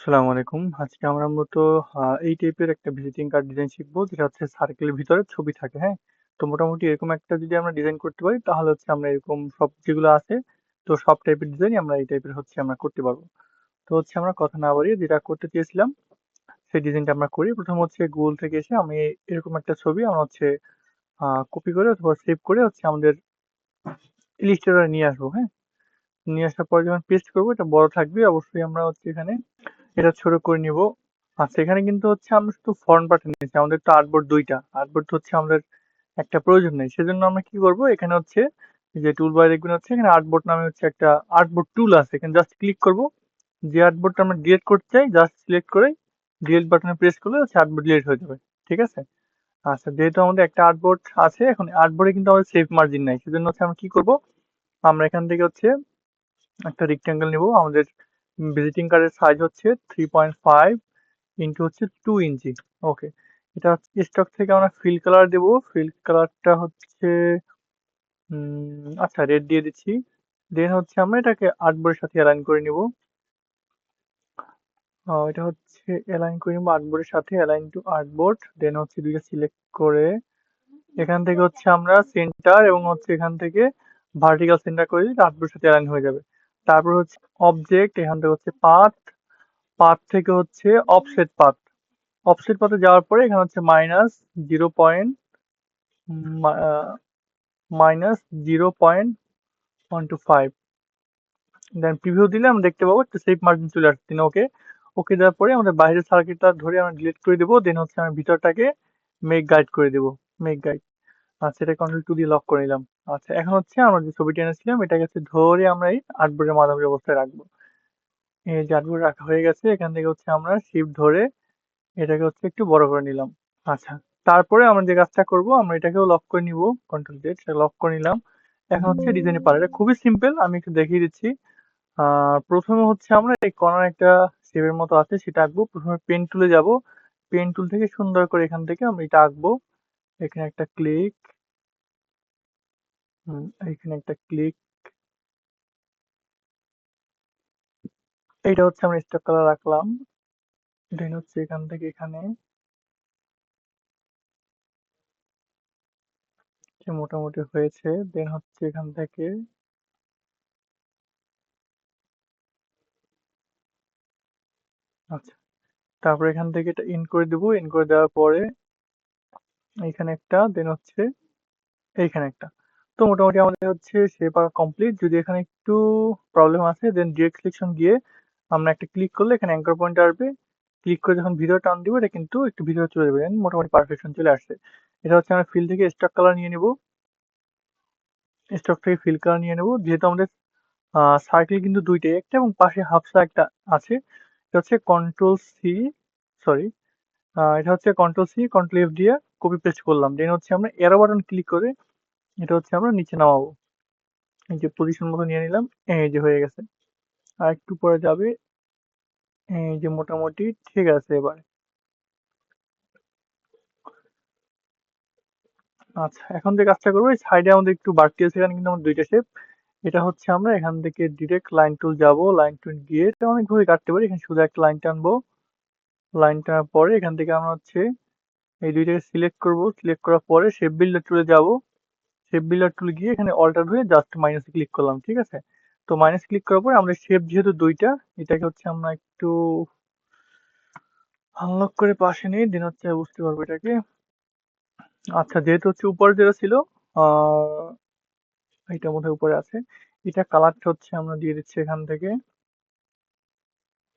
আসসালামু আলাইকুম। আজকে আমরা মূলত এই টাইপের একটা ভিজিটিং কার্ড ডিজাইন শিখবো যেটা হচ্ছে সার্কেলের ভিতরে ছবি থাকে, হ্যাঁ? তো মোটামুটি এরকম একটা যদি আমরা ডিজাইন করতে পারি তাহলে হচ্ছে আমরা এরকম সব যেগুলো আছে তো সব টাইপের ডিজাইন আমরা এই টাইপের হচ্ছে আমরা করতে পারবো। তো হচ্ছে আমরা কথা না বাড়িয়ে যেটা করতে চেয়েছিলাম সেই ডিজাইনটা আমরা করি। প্রথম হচ্ছে গুগল থেকে এসে আমি এরকম একটা ছবি আমরা হচ্ছে কপি করে অথবা সেভ করে হচ্ছে আমাদের ইলিস্ট্রেটরে নিয়ে আসবো, হ্যাঁ? নিয়ে আসার পরে যখন পেস্ট করবো এটা বড় থাকবে অবশ্যই আমরা হচ্ছে এখানে এটা ছোট করে নিব। আচ্ছা এখানে কিন্তু হচ্ছে আমরা শুধু ফন্ট বাটন নিয়েছি, আমাদের তো আর্টবোর্ড দুইটা, আর্টবোর্ড হচ্ছে আমাদের একটা প্রয়োজন নেই, সেজন্য আমরা কি করব এখানে হচ্ছে এই যে টুল বার দেখবেন হচ্ছে এখানে আর্টবোর্ড নামে হচ্ছে একটা আর্টবোর্ড টুল আছে, এখানে জাস্ট ক্লিক করব, যে আর্টবোর্ডটা আমরা ডিলিট করতে চাই জাস্ট সিলেক্ট করে ডিলিট বাটনে প্রেস করলে হচ্ছে আর্টবোর্ড ডিলিট হয়ে যাবে। ঠিক আছে। আচ্ছা যেহেতু আমাদের একটা আর্টবোর্ড আছে, এখন আর্টবোর্ডে কিন্তু আমাদের সেভ মার্জিন নাই, সেজন্য হচ্ছে আমরা কি করব, আমরা এখান থেকে হচ্ছে একটা রেক্ট্যাঙ্গেল নিব, আমাদের ভিজিটিং কার্ডের সাইজ হচ্ছে 3.5 ইন্টু হচ্ছে 2 ইঞ্চি। ওকে, এটা স্টক থেকে আমরা ফিল কালার দেব, ফিল কালারটা হচ্ছে আচ্ছা রেড দিয়ে দিচ্ছি। দেন হচ্ছে আমরা এটাকে আর্টবোর্ডের সাথে অ্যালাইন করে নিব। এটা হচ্ছে অ্যালাইন করে নিব আর্টবোর্ডের সাথে, অ্যালাইন টু আর্টবোর্ড, দেন হচ্ছে দুইটা সিলেক্ট করে এখান থেকে হচ্ছে আমরা সেন্টার এবং হচ্ছে এখান থেকে ভার্টিক্যাল সেন্টার করে দিই, আর্টবোর্ডের সাথে অ্যালাইন হয়ে যাবে। তারপর হচ্ছে অবজেক্ট, এখান থেকে হচ্ছে পাথ, পাথ থেকে হচ্ছে অফসেট পাথ, অফসেট পাথে যাওয়ার পরে এখানে হচ্ছে মাইনাস 0.125, দেন প্রিভিউ দিলে আমরা দেখতে পাবো একটা সেফ মার্জিন চলে আসছে। ওকে, ওকে দেওয়ার পরে আমাদের বাইরের সার্কিটটা ধরে আমরা ডিলিট করে দেবো, দেন হচ্ছে আমরা ভিতরটাকে মেক গাইড করে দেবো, মেক গাইড। আচ্ছা এটা কন্ট্রোল 2 দিয়ে লক করে নিলাম। আচ্ছা এখন হচ্ছে আমরা যে ছবিটা এনেছিলাম এটাকে হচ্ছে ধরে আমরা এই আর্টবোর্ডের মাঝামাঝি অবস্থায় রাখবো। এই যে আর্টবোর্ড রাখা হয়ে গেছে, এখান থেকে হচ্ছে আমরা শিফট ধরে এটাকে হচ্ছে একটু বড় করে নিলাম। আচ্ছা তারপরে আমরা যে কাজটা করব আমরা এটাকেও লক করে নিব, কন্ট্রোল জেড, সেটা লক করে নিলাম। এখন হচ্ছে ডিজাইনের পার্ট, এটা খুবই সিম্পল, আমি একটু দেখিয়ে দিচ্ছি। প্রথমে হচ্ছে আমরা এই কর্নার একটা শেপের মতো আছে সেটা আঁকবো, প্রথমে পেন টুলে যাব, পেন টুল থেকে সুন্দর করে এখান থেকে আমরা এটা আঁকবো। এখানে একটা ক্লিক, এখানে একটা ক্লিক, এইটা হচ্ছে আমরা স্টক কালার রাখলাম, দেন হচ্ছে এখান থেকে এখানে যে মোটামুটি হয়েছে, দেন হচ্ছে এখান থেকে আচ্ছা তারপর এখান থেকে এটা ইন করে দেবো, ইন করে দেওয়ার পরে এইখানে একটা, দেন হচ্ছে এইখানে একটা। তো মোটামুটি আমাদের হচ্ছে শেপ আঁকা কমপ্লিট। যদি এখানে একটু প্রবলেম আছে দেন ডিরেক্ট সিলেকশন গিয়ে আমরা একটা ক্লিক করলে এখানে অ্যাঙ্কার পয়েন্ট আসবে, ক্লিক করে যখন ভিডিও টান দিব এটা কিন্তু একটু ভিডিও চলে যাবে, then মোটামুটি পারফেকশন চলে আসছে। এটা হচ্ছে আমরা ফিল থেকে স্টক কালার নিয়ে নেব, স্টক থেকে ফিল কালার নিয়ে নেব, যেহেতু আমাদের সার্কেল কিন্তু দুইটাই, একটা এবং পাশে হাফসা একটা আছে। এটা হচ্ছে কন্ট্রোল সি, সরি, এটা হচ্ছে কন্ট্রোল সি কন্ট্রোল এফ দিয়ে কপি পেস্ট করলাম, দেন হচ্ছে আমরা এরো বাটন ক্লিক করে এটা হচ্ছে আমরা নিচে নামাবো। এই যে পজিশন মতো নিয়ে নিলাম, এই যে হয়ে গেছে। আর একটু পরে যাবে, এই যে মোটামুটি ঠিক আছে এবার। আচ্ছা এখন যে কাজটা করবো, এই সাইডে আমাদের একটু বাড়তি আছে, এখানে কিন্তু আমার দুইটা শেপ। এটা হচ্ছে আমরা এখান থেকে ডিরেক্ট লাইন টুল যাব, লাইন টুল গিয়ে এটা অনেকভাবে কাটতে পারি, এখানে শুধু একটা লাইন টানবো, লাইন টানার পরে এখান থেকে আমরা হচ্ছে এই দুইটাকে সিলেক্ট করব, সিলেক্ট করার পরে শেপ বিল্ডার টুলে যাব, শেপ বিল্ডার টুল গিয়ে এখানে অল্টার হয়ে জাস্ট মাইনাসে ক্লিক করলাম। ঠিক আছে। তো মাইনাস ক্লিক করার পরে আমরা শেপ যেহেতু দুইটা, এটাকে হচ্ছে আমরা একটু আনলক করে পাশে নিই, দেন হচ্ছে বুঝতে পারবো এটাকে। আচ্ছা যেহেতু হচ্ছে উপরে যেটা ছিল আহ এটা মধ্যে উপরে আছে, এটা কালারটা হচ্ছে আমরা দিয়ে দিচ্ছি এখান থেকে,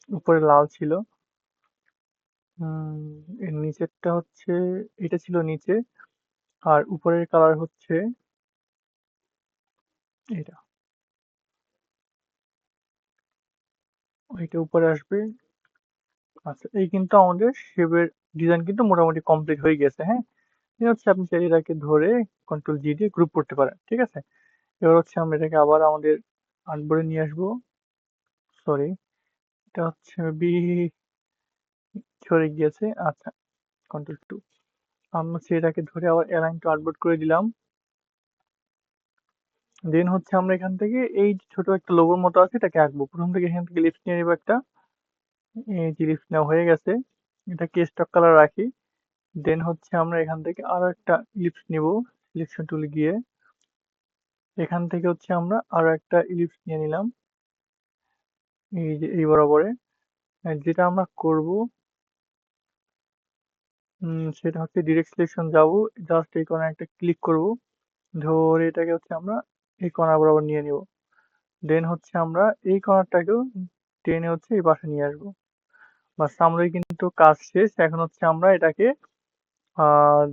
উপরে লাল ছিল, এর নিচেরটা হচ্ছে, এটা ছিল নিচে, আর উপরের কালার হচ্ছে এটা, এটা উপরে আসবে। আচ্ছা এই কিন্তু আমাদের শেপের ডিজাইন কিন্তু মোটামুটি কমপ্লিট হয়ে গেছে, হ্যাঁ। এই হচ্ছে আপনি চাইলে এটাকে ধরে কন্ট্রোল জি দিয়ে গ্রুপ করতে পারেন। ঠিক আছে। এবার হচ্ছে আমরা এটাকে আবার আমাদের আর্টবোর্ডে নিয়ে আসবো, সরি এটা হচ্ছে বি সরে গিয়েছে। আচ্ছা কন্ট্রোল টু, আমরা হচ্ছে এটাকে ধরে আবার অ্যালাইন টু আর্টবোর্ড করে দিলাম। দেন হচ্ছে আমরা এখান থেকে এই যে ছোট একটা লোগোর মতো আছে এটাকে আঁকবো, প্রথম থেকে এখান থেকে লিফট নিয়ে নেবো একটা, এই যে ইলিপস নেওয়া হয়ে গেছে, এটাকে স্টক কালার রাখি। দেন হচ্ছে আমরা এখান থেকে আরো একটা ইলিপস নিব, সিলেকশন টুলে গিয়ে এখান থেকে হচ্ছে আমরা আরো একটা ইলিপস নিয়ে নিলাম, এই যে এই বরাবরে। যেটা আমরা করব সেটা হচ্ছে ডিরেক্ট সিলেকশন যাব, জাস্ট এই কোণায় একটা ক্লিক করব, ধরে এটাকে হচ্ছে আমরা এই কর্নার বরাবর নিয়ে নিব। দেন হচ্ছে আমরা এই কর্নারটাকেও টেনে হচ্ছে এই পাশে নিয়ে আসবো। বাস, আমরাই কিন্তু কাজ শেষ। এখন হচ্ছে আমরা এটাকে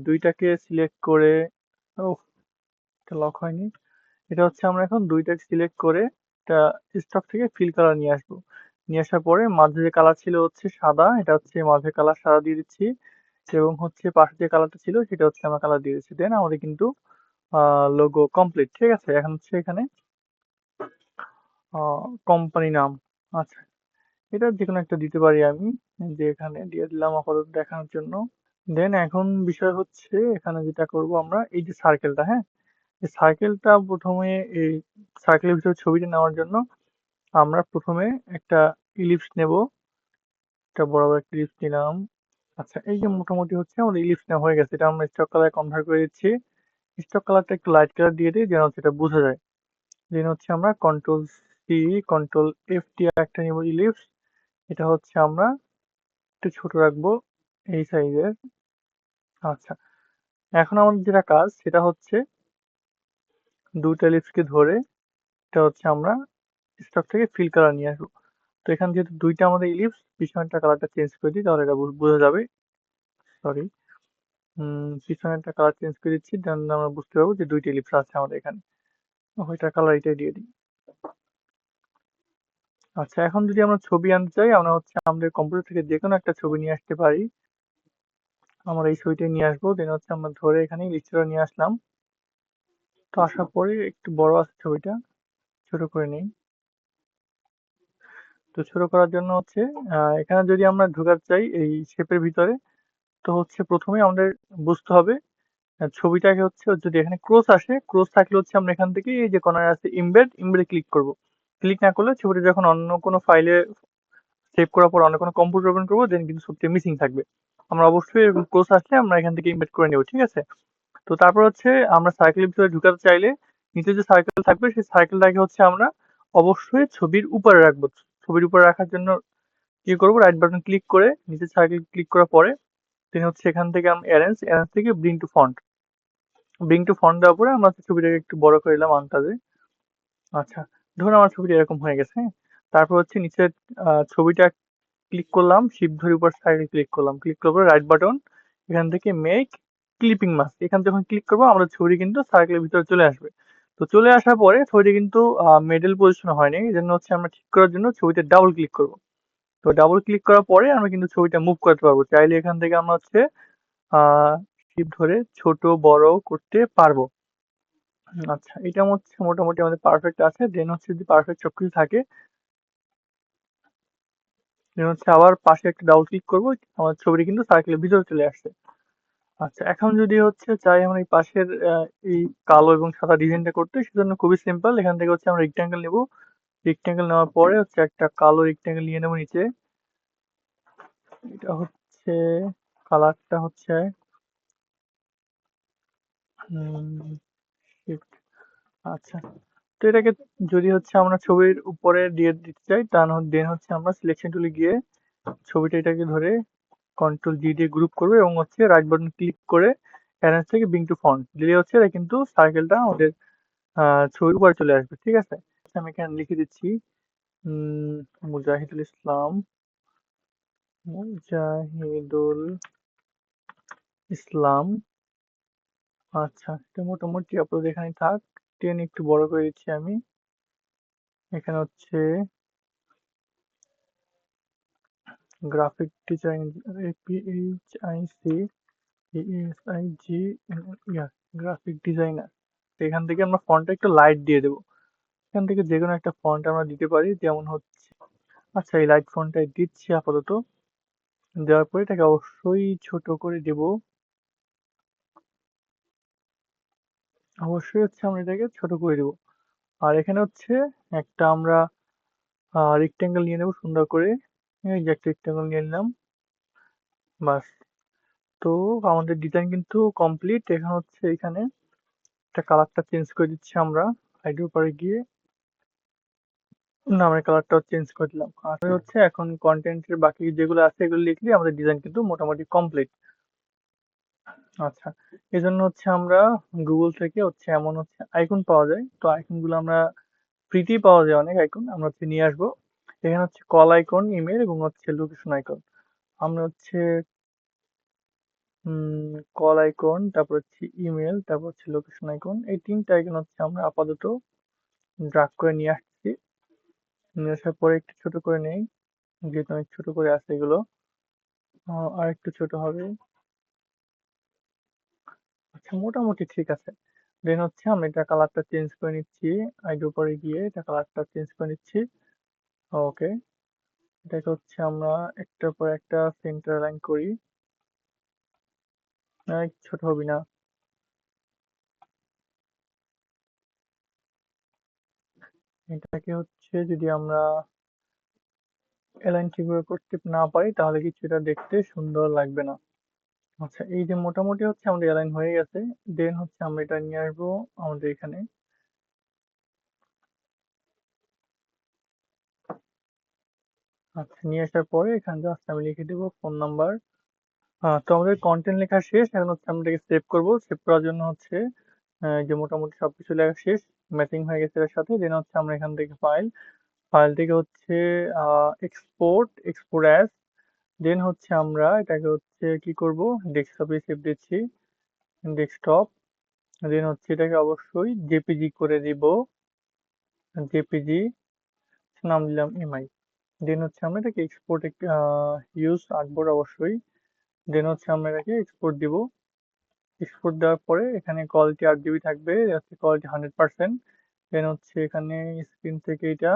দুইটাকে সিলেক্ট করে, ও এটা লক হয়নি, এটা হচ্ছে আমরা এখন দুইটাকে সিলেক্ট করে এটা স্টক থেকে ফিল কালার নিয়ে আসবো। নিয়ে আসার পরে মাঝে যে কালার ছিল হচ্ছে সাদা, এটা হচ্ছে মাঝে কালার সাদা দিয়ে দিচ্ছি, এবং হচ্ছে পাশে যে কালারটা ছিল সেটা হচ্ছে আমরা কালার দিয়ে দিচ্ছি। দেন আমাদের কিন্তু লোগো কমপ্লিট। ঠিক আছে, এখন হচ্ছে এখানে কোম্পানি নাম, আচ্ছা এটা যে কোনো একটা দিতে পারি আমি, যে এখানে দিয়ে দিলাম আপাতত দেখানোর জন্য। দেন এখন বিষয় হচ্ছে এখানে যেটা করব আমরা, এই যে সার্কেলটা, হ্যাঁ এই সার্কেলটা প্রথমে, এই সার্কেলের ভিতরে ছবিটা নেওয়ার জন্য আমরা প্রথমে একটা ইলিপস নেব, একটা বরাবর একটা ইলিপস নিলাম। আচ্ছা, এই যে মোটামুটি হচ্ছে আমাদের ইলিপস নেওয়া হয়ে গেছে, এটা আমরা স্টক কালার কনভার্ট করে দিচ্ছি। স্টক কালারটা একটু লাইট কালার দিয়ে দিই যেন সেটা বোঝা যায়। দেন হচ্ছে আমরা কন্ট্রোল সি, কন্ট্রোল এফ দিয়ে একটা নিব ইলিপস, এটা হচ্ছে আমরা একটু ছোট রাখবো এই সাইজের। আচ্ছা, এখন আমাদের যেটা কাজ সেটা হচ্ছে দুটো ইলিপসকে ধরে এটা হচ্ছে আমরা স্টক থেকে ফিল কালার নিয়ে আসবো। তো এখানে যেহেতু দুইটা আমাদের ইলিপস, পিছনেরটা কালারটা চেঞ্জ করে দিই তাহলে এটা বোঝা যাবে। সরি, পিছনেরটা কালার চেঞ্জ করে দিচ্ছি, দেন আমরা বুঝতে পারবো যে দুইটা ইলিপস আছে আমাদের এখানে। ওইটার কালার এটাই দিয়ে দিই। আচ্ছা, এখন যদি আমরা ছবি আনতে চাই, আমরা হচ্ছে আমাদের কম্পিউটার থেকে যে কোনো একটা ছবি নিয়ে আসতে পারি। আমরা এই ছবিটাই নিয়ে আসবো, দেন হচ্ছে আমরা ধরে এখানে ইলিপসটা নিয়ে আসলাম। তো আসার পরে একটু বড় আছে ছবিটা, ছোট করে নেই। তো ছোট করার জন্য হচ্ছে এখানে যদি আমরা ঢোকাতে চাই এই শেপের ভিতরে, তো হচ্ছে প্রথমে আমাদের বুঝতে হবে ছবিটাকে হচ্ছে যদি এখানে ক্রস আসে, ক্রস থাকলে হচ্ছে আমরা এখান থেকে এই যে কর্নারে আছে ইমবেড, ইমবেডে ক্লিক করব। ক্লিক না করলে ছবিটা যখন অন্য কোনো ফাইলে সেভ করার পর অন্য কোনো কম্পিউটার ওপেন করবো, দেন কিন্তু ছবিটা মিসিং থাকবে। আমরা অবশ্যই এরকম ক্রস আসলে আমরা এখান থেকে ইমবেড করে নেব, ঠিক আছে। তো তারপর হচ্ছে আমরা সার্কেলের ভিতরে ঢুকাতে চাইলে নিচে যে সার্কেল থাকবে সেই সার্কেলটাকে হচ্ছে আমরা অবশ্যই ছবির উপরে রাখবো। ছবির উপরে রাখার জন্য কি করবো, রাইট বাটন ক্লিক করে নিচে সার্কেল ক্লিক করার পরে দেন হচ্ছে এখান থেকে আমি অ্যারেঞ্জ, অ্যারেঞ্জ থেকে bring to font, bring to font দেওয়ার পরে আমরা ছবিটাকে একটু বড় করে নিলাম আন্দাজে। আচ্ছা, ধরুন আমার ছবিটা এরকম হয়ে গেছে, হ্যাঁ। তারপর হচ্ছে নিচে ছবিটা ক্লিক করলাম, শিফট ধরে উপর সাইডে ক্লিক করলাম, ক্লিক করার পরে রাইট বাটন, এখান থেকে মেক ক্লিপিং মাস্ক, এখানে যখন ক্লিক করবো আমাদের ছবিটি কিন্তু সার্কেলের ভিতরে চলে আসবে। তো চলে আসার পরে ছবিটি কিন্তু মিডল পজিশন হয়নি, এই জন্য হচ্ছে আমরা ঠিক করার জন্য ছবিতে ডাবল ক্লিক করবো। তো ডাবল ক্লিক করার পরে আমরা কিন্তু ছবিটা মুভ করতে পারবো, চাইলে এখান থেকে আমরা হচ্ছে আহ শিফট ধরে ছোট বড় করতে পারবো। আচ্ছা, এটা হচ্ছে মোটামুটি আমাদের পারফেক্ট আছে। দেন হচ্ছে যদি পারফেক্ট সবকিছু থাকে, দেন হচ্ছে আবার পাশে একটা ডাবল ক্লিক করবো, আমার ছবিটি কিন্তু সার্কেলের ভিতরে চলে আসছে। আচ্ছা, এখন যদি হচ্ছে চাই আমরা এই পাশের এই কালো এবং সাদা ডিজাইনটা করতে, সেজন্য খুবই সিম্পল, এখান থেকে হচ্ছে আমরা রেক্ট্যাঙ্গেল নেব। রেক্ট্যাঙ্গেল নেওয়ার পরে হচ্ছে একটা কালো রেক্ট্যাঙ্গেল নিয়ে নেবো নিচে। এটা হচ্ছে কালারটা হচ্ছে shift, আচ্ছা। তো এটাকে যদি হচ্ছে আমরা ছবির উপরে দিয়ে দিতে চাই, দেন হচ্ছে আমরা সিলেকশন টুলে গিয়ে ছবিটা এটাকে ধরে কন্ট্রোল জি দিয়ে গ্রুপ করবে এবং হচ্ছে রাইট বাটন ক্লিক করে অ্যারেঞ্জ থেকে ব্রিং টু ফন্ট দিলে হচ্ছে এটা কিন্তু সার্কেলটা আমাদের ছবির উপরে চলে আসবে, ঠিক আছে। আমি এখানে লিখে দিচ্ছি উম মুজাহিদুল ইসলাম, মুজাহিদুল ইসলাম। আচ্ছা, এটা মোটামুটি আপাতত এখানে থাক, টেন একটু বড় করে দিচ্ছি আমি। এখানে হচ্ছে গ্রাফিক ডিজাইন, PHIC ESIG, ইয়া গ্রাফিক ডিজাইনার। এখান থেকে আমরা ফন্টটা একটু লাইট দিয়ে দেবো, এখান থেকে যে কোনো একটা ফন্ট আমরা দিতে পারি, যেমন হচ্ছে, আচ্ছা এই লাইট ফন্টটাই দিচ্ছি আপাতত। দেওয়ার পরে এটাকে অবশ্যই ছোট করে দেব, অবশ্যই হচ্ছে আমরা এটাকে ছোট করে দেব। আর এখানে হচ্ছে একটা আমরা রেক্টেঙ্গেল নিয়ে নেব সুন্দর করে, এই যে একটা রেক্টাঙ্গল নিয়ে নিলাম, বাস। তো আমাদের ডিজাইন কিন্তু কমপ্লিট। এখন হচ্ছে এখানে একটা কালারটা চেঞ্জ করে দিচ্ছি আমরা। আইডির উপরে গিয়ে নামের কালারটাও চেঞ্জ করে দিলাম। আর হচ্ছে এখন কন্টেন্টের বাকি যেগুলো আছে এগুলো লিখলে আমাদের ডিজাইন কিন্তু মোটামুটি কমপ্লিট। আচ্ছা, এজন্য হচ্ছে আমরা গুগল থেকে হচ্ছে এমন হচ্ছে আইকন পাওয়া যায়, তো আইকন গুলো আমরা ফ্রিতেই পাওয়া যায় অনেক আইকন, আমরা হচ্ছে নিয়ে আসবো। এখানে হচ্ছে কল আইকন, ইমেল এবং হচ্ছে লোকেশন আইকন। আমরা হচ্ছে কল আইকন, তারপর হচ্ছে ইমেল, তারপর হচ্ছে লোকেশন আইকন, এই তিনটা আইকন হচ্ছে আমরা আপাতত ড্রাগ করে নিয়ে আসছি। নিয়ে আসার পরে একটু ছোট করে নেই, যেহেতু অনেক ছোট করে আছে এগুলো। আর একটু ছোট হবে। আচ্ছা, মোটামুটি ঠিক আছে। দেন হচ্ছে আমি এটা কালারটা চেঞ্জ করে নিচ্ছি। আইডি উপরে গিয়ে এটা কালারটা চেঞ্জ করে নিচ্ছি। ওকে, এটাকে হচ্ছে আমরা একটার পর একটা সেন্টার লাইন করি। ছোট হবি না। এটাকে হচ্ছে যদি আমরা অ্যালাইন ঠিকভাবে করতে না পারি তাহলে কিছু এটা দেখতে সুন্দর লাগবে না। আচ্ছা, এই যে মোটামুটি হচ্ছে আমাদের অ্যালাইন হয়ে গেছে। দেন হচ্ছে আমরা এটা নিয়ে আসবো আমাদের এখানে। আচ্ছা, নিয়ে আসার পরে এখানে জাস্ট আমি লিখে দেবো ফোন নাম্বার। তো আমাদের কন্টেন্ট লেখা শেষ। এখন হচ্ছে আমরা এটাকে সেভ করবো। সেভ করার জন্য হচ্ছে যে মোটামুটি সবকিছু লেখা শেষ, ম্যাচিং হয়ে গেছে এর সাথে। দেন হচ্ছে আমরা এখান থেকে ফাইল থেকে হচ্ছে এক্সপোর্ট অ্যাজ। দেন হচ্ছে আমরা এটাকে হচ্ছে কি করব, ডেস্কটপে সেভ দিচ্ছি, ডেস্কটপ। দেন হচ্ছে এটাকে অবশ্যই জেপিজি করে দিব, জেপিজি, নাম দিলাম এমআই। দেন হচ্ছে আমরা এটাকে এক্সপোর্ট ইউজ আর্টবোর্ড অবশ্যই। দেন হচ্ছে আমরা এটাকে এক্সপোর্ট দিব। এক্সপোর্ট দেওয়ার পরে এখানে কোয়ালিটি 8 জিবি থাকবে, হচ্ছে কোয়ালিটি 100%। দেন হচ্ছে এখানে স্ক্রিন থেকে এটা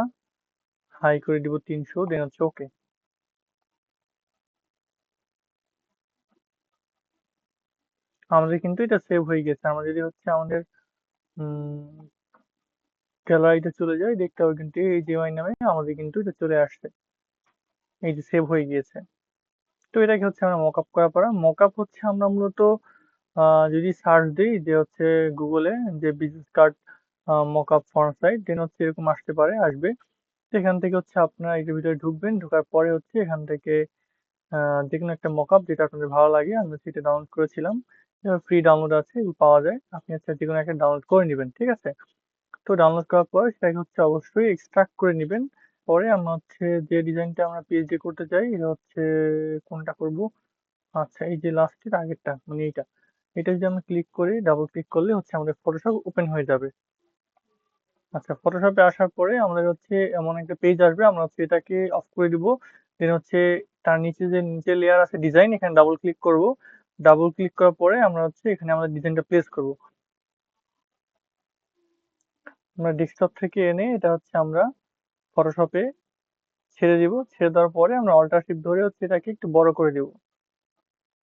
হাই করে দিব 300। দেন হচ্ছে ওকে। আমাদের কিন্তু এটা সেভ হয়ে গেছে। আমরা যদি হচ্ছে আমাদের গ্যালারিতে চলে যাই, দেখতে হবে কিন্তু এই জিএমআই নামে আমাদের কিন্তু এটা চলে আসছে, এই যে সেভ হয়ে গিয়েছে। তো এটাকে হচ্ছে আমরা মকআপ করার পর মকআপ হচ্ছে আমরা মূলত যদি সার্চ দিই যে হচ্ছে গুগলে যে business card mockup font site, then হচ্ছে এরকম আসতে পারে, আসবে। তো এখান থেকে হচ্ছে আপনারা এটার ভিতরে ঢুকবেন, ঢোকার পরে হচ্ছে এখান থেকে যে কোনো একটা মকআপ যেটা আপনাদের ভালো লাগে, আমি সেটা ডাউনলোড করেছিলাম। ফ্রি ডাউনলোড আছে, এগুলো পাওয়া যায়, আপনি হচ্ছে যে কোনো একটা ডাউনলোড করে নেবেন, ঠিক আছে। তো ডাউনলোড করার পর সেটাকে হচ্ছে অবশ্যই এক্সট্রাক্ট করে নেবেন। পরে আমরা হচ্ছে যে ডিজাইনটা আমরা পিএইচডি করতে চাই, এটা হচ্ছে কোনটা করব। আচ্ছা, এই যে লাস্টের আগেরটা মানে এইটা, এটা যদি আমরা ক্লিক করি, ডাবল ক্লিক করলে হচ্ছে আমাদের ফটোশপ ওপেন হয়ে যাবে। আচ্ছা, ফটোশপে আসার পরে আমাদের হচ্ছে এমন একটা পেজ আসবে, আমরা হচ্ছে এটাকে অফ করে দিব। দেন হচ্ছে তার নিচে যে নিচে লেয়ার আছে ডিজাইন, এখানে ডাবল ক্লিক করব। ডাবল ক্লিক করার পরে আমরা হচ্ছে এখানে আমাদের ডিজাইনটা প্লেস করব। আমরা ডেস্কটপ থেকে এনে এটা হচ্ছে আমরা ফটোশপে ছেড়ে দিব। ছেড়ে দেওয়ার পরে আমরা অল্টার শিফট ধরে হচ্ছে এটাকে একটু বড় করে দিব।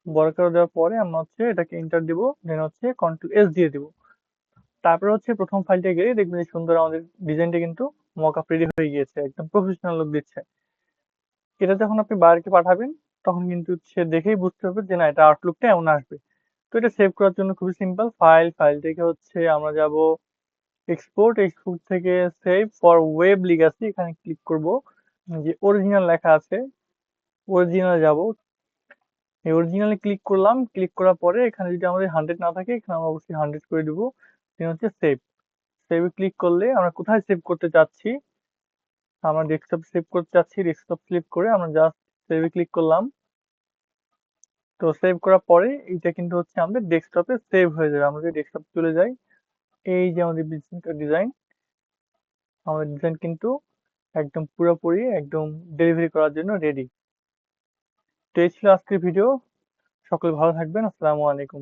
বড় করে দেওয়ার পরে আমরা হচ্ছে এটাকে এন্টার দিব। দেন হচ্ছে কন্ট্রোল এস দিয়ে দিব। তারপরে হচ্ছে প্রথম ফাইলটা গেলে দেখবেন যে সুন্দর আমাদের ডিজাইনটা কিন্তু মকআপ রেডি হয়ে গিয়েছে, একদম প্রফেশনাল লুক দিচ্ছে। এটা যখন আপনি বাইরেকে পাঠাবেন তখন কিন্তু সে দেখেই বুঝতে পারবে যে না, এটা আউটলুকটা এমন আসবে। তো এটা সেভ করার জন্য খুবই সিম্পল, ফাইল থেকে হচ্ছে আমরা যাব এক্সপোর্ট থেকে সেভ ফর ওয়েব লিগাসি, এখানে ক্লিক করব। যে অরিজিনাল লেখা আছে, অরিজিনাল যাব। এই অরিজিনালে ক্লিক করলাম, ক্লিক করার পরে এখানে যদি আমাদের 100 না থাকে, এখানে আমরা অবশ্যই 100 করে দিব। দেন হচ্ছে সেভ। সেভে ক্লিক করলে আমরা কোথায় সেভ করতে চাচ্ছি, আমরা ডেস্কটপ সেভ করতে চাচ্ছি, ডেস্কটপ ক্লিক করে আমরা জাস্ট সেভে ক্লিক করলাম। তো সেভ করার পরে এটা কিন্তু হচ্ছে আমাদের ডেস্কটপে সেভ হয়ে যাবে। আমরা যদি ডেস্কটপ চলে যাই, এই যে আমাদের বিজনেস ডিজাইন, আমাদের ডিজাইন কিন্তু একদম পুরোপুরি একদম ডেলিভারি করার জন্য রেডি। তো এই ছিল আজকের ভিডিও। সকলে ভালো থাকবেন। আসসালামু আলাইকুম।